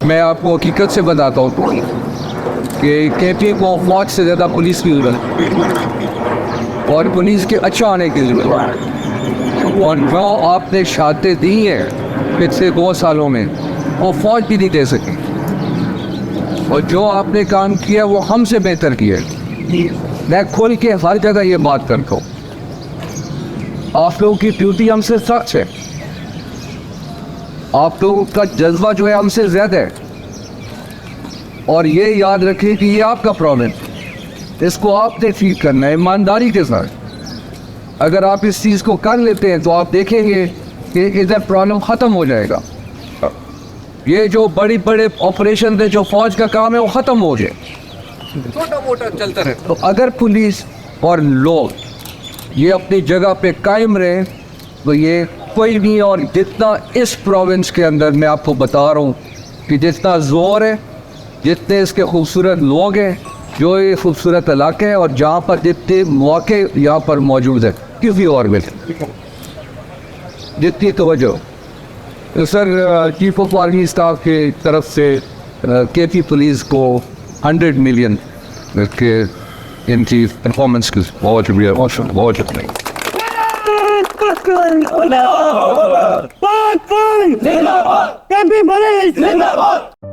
मैं आपको हकीकत से बताता हूँ कि केपी को फौज से ज़्यादा पुलिस की ज़रूरत है और पुलिस के अच्छा आने की ज़रूरत है। और जो आपने शहादतें दी हैं पिछले 2 सालों में वो फौज भी नहीं दे सकी, और जो आपने काम किया वो हमसे बेहतर किया। मैं खोल के हर जगह ये बात करता हूँ, आप लोगों की ड्यूटी हमसे सख्त है, आप लोगों का जज्बा जो है हमसे ज़्यादा है। और ये याद रखें कि ये आपका प्रॉब्लम, इसको आपने ठीक करना है ईमानदारी के साथ। अगर आप इस चीज़ को कर लेते हैं तो आप देखेंगे कि इधर प्रॉब्लम ख़त्म हो जाएगा। ये जो बड़े बड़े ऑपरेशन थे, जो फौज का काम है, वो ख़त्म हो जाए, छोटा मोटा चलता रहे। तो अगर पुलिस और लोग ये अपनी जगह पे कायम रहे तो ये कोई नहीं। और जितना इस प्रोविंस के अंदर मैं आपको बता रहा हूँ कि जितना ज़ोर है, जितने इसके खूबसूरत लोग हैं, जो ये खूबसूरत इलाके हैं, और जहाँ पर जितने मौके यहाँ पर मौजूद है, किसी और में जितनी तवज्जो। तो sir, chief of army staff के तरफ से केपी पुलिस को 100 मिलियन के इनकी परफॉर्मेंस की बहुत शुक्रिया, बहुत शुक्रिया। जिंदाबाद!